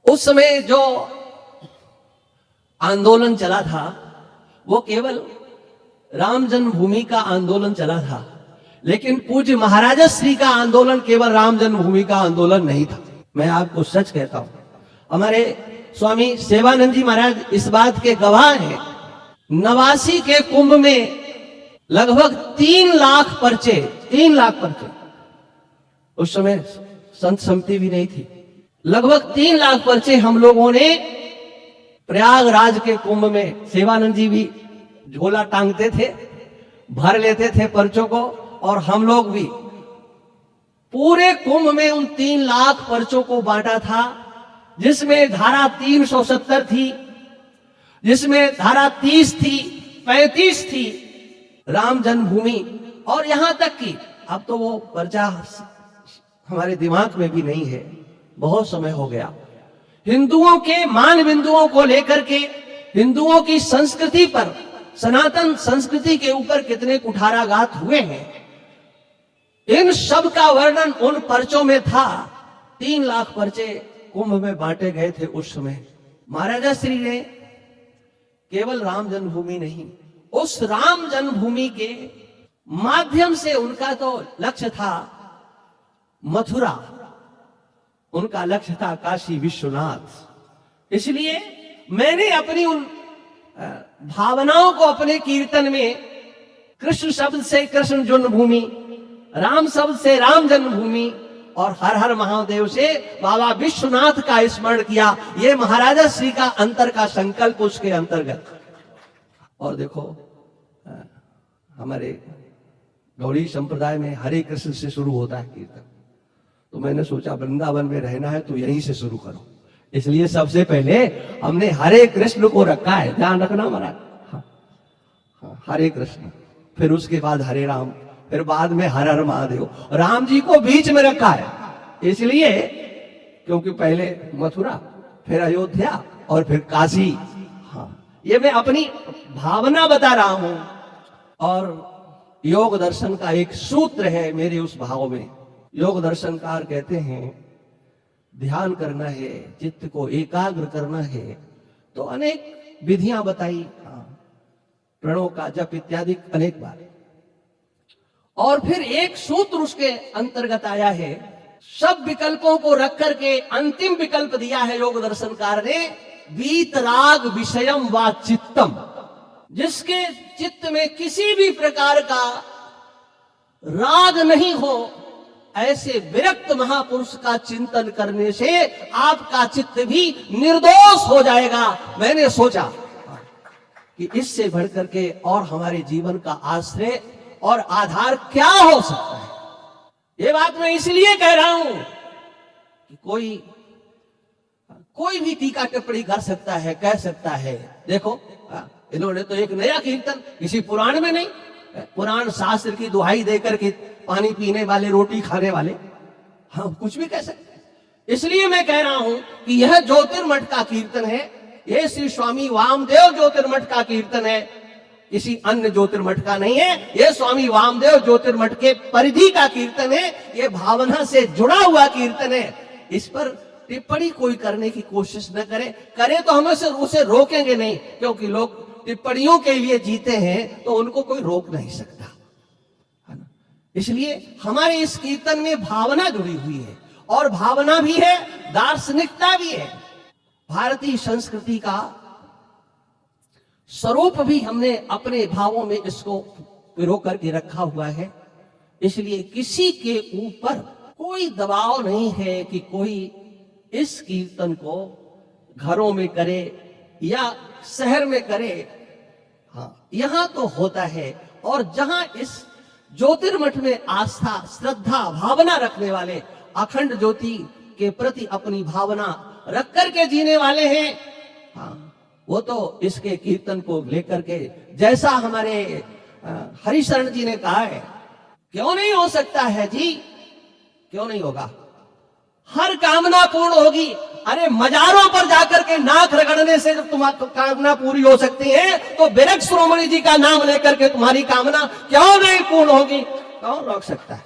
उस समय जो आंदोलन चला था वो केवल राम जन्मभूमि का आंदोलन चला था, लेकिन पूज्य महाराजा श्री का आंदोलन केवल राम जन्मभूमि का आंदोलन नहीं था। मैं आपको सच कहता हूं, हमारे स्वामी सेवानंद जी महाराज इस बात के गवाह हैं। 89 के कुंभ में लगभग 3 लाख पर्चे उस समय संत समिति भी नहीं थी, लगभग 3 लाख पर्चे हम लोगों ने प्रयागराज के कुंभ में, सेवानंद जी भी झोला टांगते थे, भर लेते थे पर्चों को, और हम लोग भी पूरे कुंभ में उन 3 लाख पर्चों को बांटा था, जिसमें धारा 370 थी, जिसमें धारा 30 थी, 35 थी, राम जन्मभूमि, और यहां तक कि अब तो वो पर्चा हमारे दिमाग में भी नहीं है, बहुत समय हो गया। हिंदुओं के मान बिंदुओं को लेकर के, हिंदुओं की संस्कृति पर, सनातन संस्कृति के ऊपर कितने कुठाराघात हुए हैं, इन सब का वर्णन उन पर्चों में था। 3 लाख पर्चे कुंभ में बांटे गए थे उस समय। महाराजा श्री ने केवल राम जन्मभूमि नहीं, उस राम जन्मभूमि के माध्यम से उनका तो लक्ष्य था मथुरा, उनका लक्ष्य था काशी विश्वनाथ। इसलिए मैंने अपनी उन भावनाओं को अपने कीर्तन में कृष्ण शब्द से कृष्ण जन्मभूमि, राम शब्द से राम जन्मभूमि, और हर हर महादेव से बाबा विश्वनाथ का स्मरण किया। ये महाराजा श्री का अंतर का संकल्प उसके अंतर्गत। और देखो, हमारे गौड़ी संप्रदाय में हरे कृष्ण से शुरू होता है कीर्तन, तो मैंने सोचा वृंदावन में रहना है तो यहीं से शुरू करो, इसलिए सबसे पहले हमने हरे कृष्ण को रखा है, ध्यान रखना महाराज। हाँ, हरे कृष्ण, फिर उसके बाद हरे राम, फिर बाद में हर हर महादेव। राम जी को बीच में रखा है, इसलिए क्योंकि पहले मथुरा, फिर अयोध्या, और फिर काशी। हाँ, ये मैं अपनी भावना बता रहा हूं, और योग दर्शन का एक सूत्र है मेरे उस भाव में। योग दर्शनकार कहते हैं ध्यान करना है, चित्त को एकाग्र करना है, तो अनेक विधियां बताई, प्रणव का जप इत्यादि अनेक बार, और फिर एक सूत्र उसके अंतर्गत आया है। सब विकल्पों को रख करके अंतिम विकल्प दिया है योग दर्शनकार ने, वीतराग विषयम वा चित्तम। जिसके चित्त में किसी भी प्रकार का राग नहीं हो, ऐसे विरक्त महापुरुष का चिंतन करने से आपका चित्त भी निर्दोष हो जाएगा। मैंने सोचा कि इससे बढ़कर के और हमारे जीवन का आश्रय और आधार क्या हो सकता है। ये बात मैं इसलिए कह रहा हूं कि कोई भी टीका टिप्पणी कर सकता है, कह सकता है, देखो इन्होंने तो एक नया कीर्तन, किसी पुराण में नहीं, पुराण शास्त्र की दुहाई देकर के पानी पीने वाले, रोटी खाने वाले, हम कुछ भी कह सकते। इसलिए मैं कह रहा हूं कि यह ज्योतिर्मठ का कीर्तन है, यह श्री स्वामी वामदेव ज्योतिर्मठ का कीर्तन है, किसी अन्य ज्योतिर्मठ का नहीं है। यह स्वामी वामदेव ज्योतिर्मठ के परिधि का कीर्तन है, यह भावना से जुड़ा हुआ कीर्तन है। इस पर टिप्पणी कोई करने की कोशिश न करे तो हम उसे रोकेंगे नहीं, क्योंकि लोग टिप्पणियों के लिए जीते हैं, तो उनको कोई रोक नहीं सकता, है ना। इसलिए हमारे इस कीर्तन में भावना जुड़ी हुई है, और भावना भी है, दार्शनिकता भी है, भारतीय संस्कृति का स्वरूप भी हमने अपने भावों में इसको पिरो करके रखा हुआ है। इसलिए किसी के ऊपर कोई दबाव नहीं है कि कोई इस कीर्तन को घरों में करे या शहर में करे। हाँ, यहां तो होता है, और जहां इस ज्योतिर्मठ में आस्था, श्रद्धा, भावना रखने वाले, अखंड ज्योति के प्रति अपनी भावना रख करके जीने वाले हैं, हाँ, वो तो इसके कीर्तन को लेकर के, जैसा हमारे हरिशरण जी ने कहा है, क्यों नहीं हो सकता है जी, क्यों नहीं होगा, हर कामना पूर्ण होगी। अरे मजारों पर जाकर के नाक रगड़ने से जब तुम्हारी कामना पूरी हो सकती है, तो बिरक श्रोमणी जी का नाम लेकर के तुम्हारी कामना क्यों नहीं पूर्ण होगी, कौन रोक सकता है।